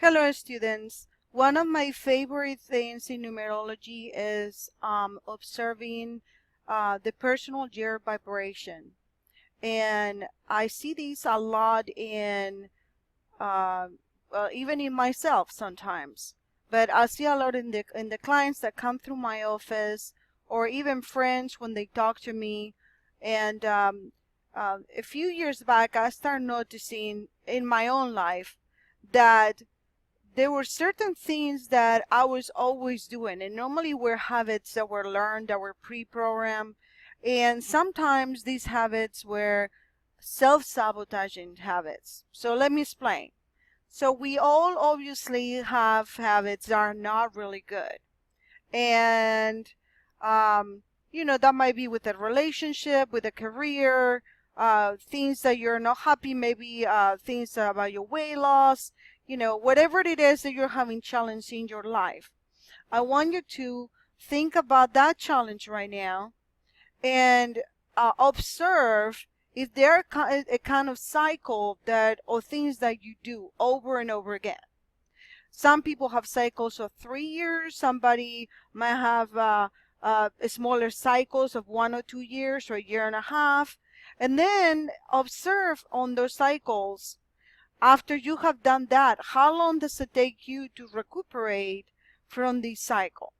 Hello, students. One of my favorite things in numerology is observing the personal year vibration. And I see these a lot in, uh, well, even in myself sometimes. But I see a lot in the clients that come through my office, or even friends when they talk to me. And a few years back, I started noticing in my own life that there were certain things that I was always doing, and normally were habits that were learned, that were pre-programmed, and sometimes these habits were self-sabotaging habits. So let me explain. So we all obviously have habits that are not really good, and um, that might be with a relationship, with a career, things that you're not happy, maybe things about your weight loss, whatever it is that you're having challenge in your life. I want you to think about that challenge right now and observe if there are a kind of cycle that or things that you do over and over again. Some people have cycles of 3 years. Somebody might have smaller cycles of 1 or 2 years or a year and a half. And then observe on those cycles. After you have done that, how long does it take you to recuperate from this cycle?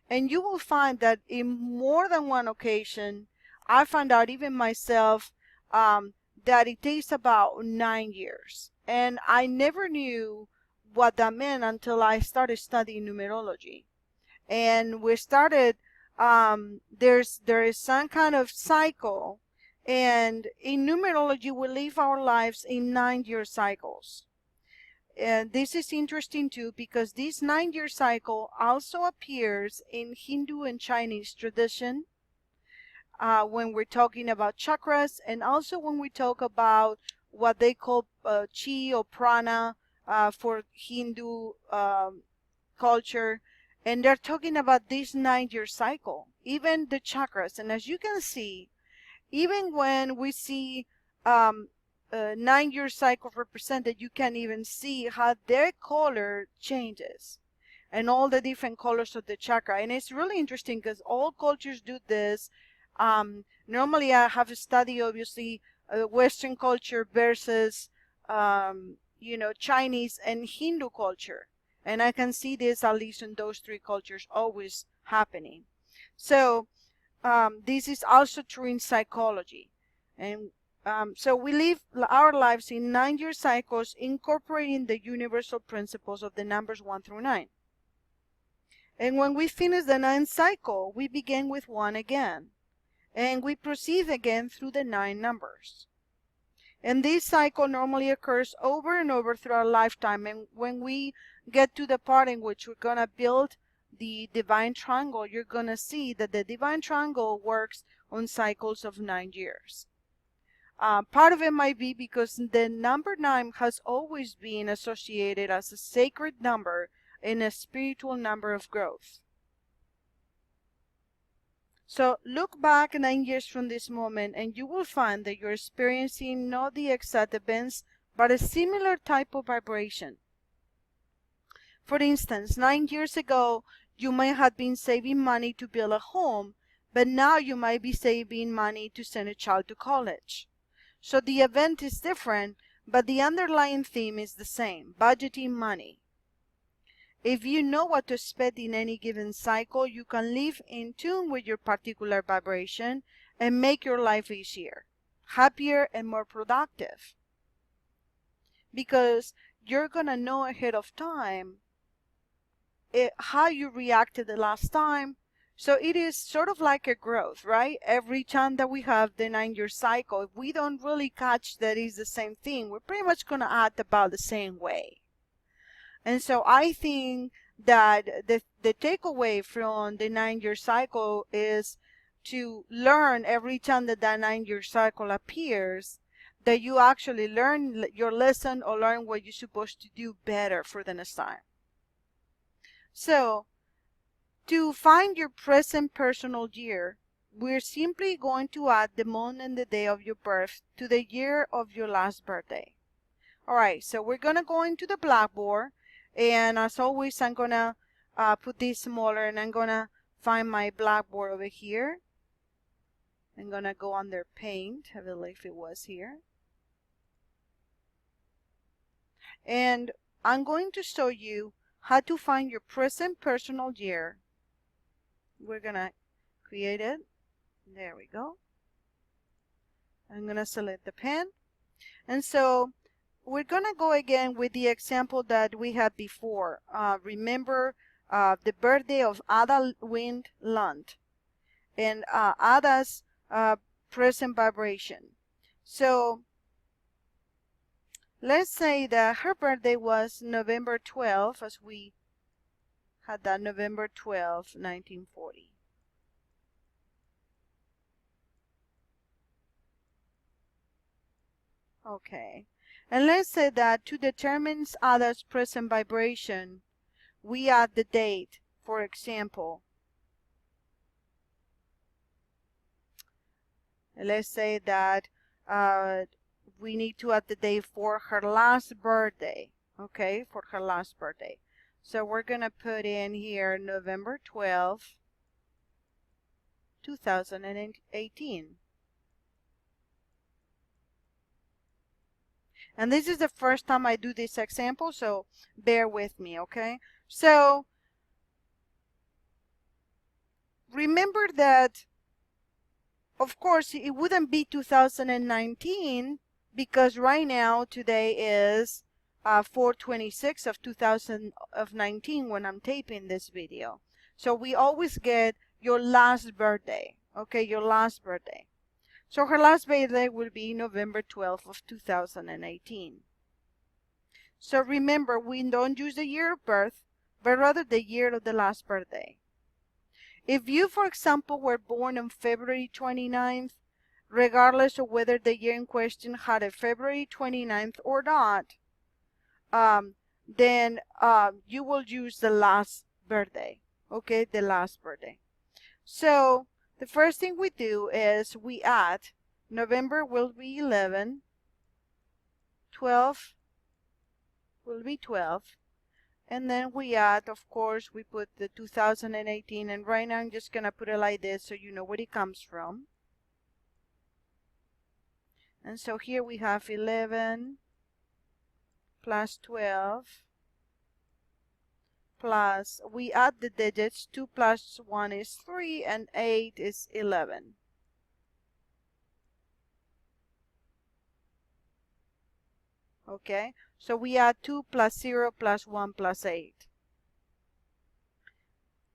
And you will find that in more than one occasion, I found out even myself that it takes about 9 years. And I never knew what that meant until I started studying numerology. And we started, there is some kind of cycle. And in numerology, we live our lives in 9-year cycles. And this is interesting too because this 9-year cycle also appears in Hindu and Chinese tradition when we're talking about chakras, and also when we talk about what they call chi or prana for Hindu culture. And they're talking about this 9-year cycle, even the chakras. And as you can see, even when we see 9-year cycle represented, you can even see how their color changes and all the different colors of the chakra. And it's really interesting because all cultures do this. Normally I have studied obviously Western culture versus Chinese and Hindu culture, and I can see this at least in those three cultures always happening. So this is also true in psychology. And so we live our lives in 9-year cycles, incorporating the universal principles of the numbers 1 through 9. And when we finish the 9th cycle, we begin with 1 again. And we proceed again through the 9 numbers. And this cycle normally occurs over and over through our lifetime. And when we get to the part in which we're going to build the divine triangle, you're going to see that the divine triangle works on cycles of 9 years. Part of it might be because the number 9 has always been associated as a sacred number and a spiritual number of growth. So look back 9 years from this moment and you will find that you're experiencing not the exact events, but a similar type of vibration. For instance, 9 years ago, you might have been saving money to build a home, but now you might be saving money to send a child to college. So the event is different, but the underlying theme is the same: budgeting money. If you know what to expect in any given cycle, you can live in tune with your particular vibration and make your life easier, happier, and more productive. Because you're going to know ahead of time how you reacted the last time. So it is sort of like a growth, right? Every time that we have the 9-year cycle, if we don't really catch that it's the same thing, we're pretty much going to act about the same way. And so I think that the takeaway from the 9-year cycle is to learn every time that 9-year cycle appears, that you actually learn your lesson or learn what you're supposed to do better for the next time. So to find your present personal year, we're simply going to add the month and the day of your birth to the year of your last birthday. All right, so we're going to go into the blackboard. And as always, I'm gonna put this smaller, and I'm gonna find my blackboard over here. I'm gonna go under paint. I believe it was here. And I'm going to show you how to find your present personal year. We're gonna create it. There we go. I'm gonna select the pen. And so we're gonna go again with the example that we had before. Remember the birthday of Ada Wind Lund and Ada's present vibration. So let's say that her birthday was November 12, as we had that November 12, 1940. Okay. And let's say that to determine Ada's present vibration, we add the date. For example, let's say that we need to add the date for her last birthday. Okay, for her last birthday. So we're going to put in here November 12, 2018. And this is the first time I do this example, so bear with me, okay? So remember that, of course, it wouldn't be 2019 because right now, today is 4/26 of 2019 when I'm taping this video. So we always get your last birthday, okay, your last birthday. So her last birthday will be November 12th of 2018. So remember, we don't use the year of birth, but rather the year of the last birthday. If you, for example, were born on February 29th, regardless of whether the year in question had a February 29th or not, then you will use the last birthday, okay, the last birthday. So the first thing we do is we add, November will be 11, 12 will be 12, and then we add, of course, we put the 2018, and right now I'm just going to put it like this so you know where it comes from. And so here we have 11 plus 12 plus, we add the digits, 2 plus 1 is 3, and 8 is 11. Okay, so we add 2 plus 0 plus 1 plus 8.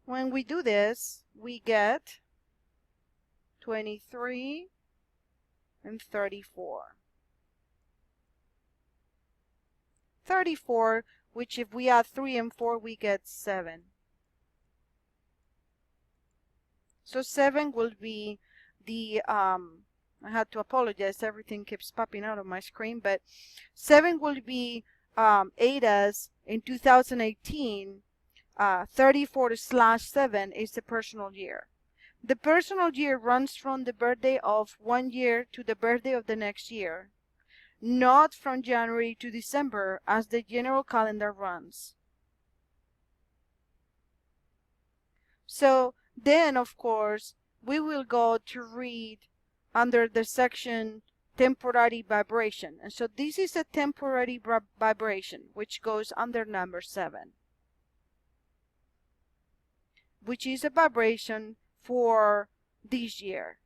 When we do this, we get 23 and 34. 34, which if we add 3 and 4, we get 7. So 7 will be the, I had to apologize, everything keeps popping out of my screen, but 7 will be Ada's in 2018. 34/7 is the personal year. The personal year runs from the birthday of one year to the birthday of the next year, not from January to December as the general calendar runs. So then, of course, we will go to read under the section temporary vibration. And so this is a temporary vibration, which goes under number 7, which is a vibration for this year.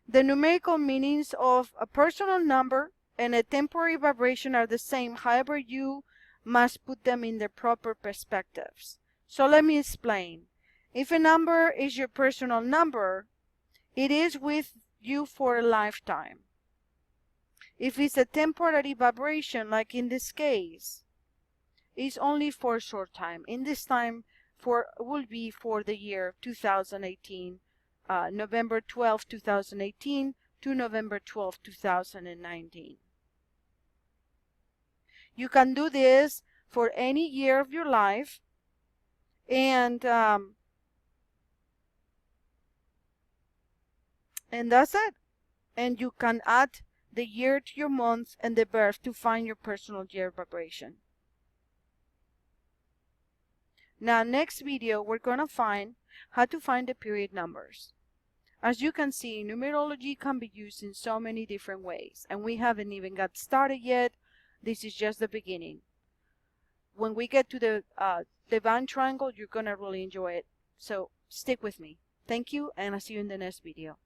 The numerical meanings of a personal number and a temporary vibration are the same, however you must put them in their proper perspectives. So let me explain. If a number is your personal number, it is with you for a lifetime. If it's a temporary vibration, like in this case, it's only for a short time. In this time will be for the year 2018, November 12, 2018 to November 12, 2019. You can do this for any year of your life, and that's it. And you can add the year to your month, and the birth to find your personal year vibration. Now, next video, we're going to find how to find the period numbers. As you can see, numerology can be used in so many different ways, and we haven't even got started yet. This is just the beginning. When we get to the divine triangle, you're going to really enjoy it. So stick with me. Thank you, and I'll see you in the next video.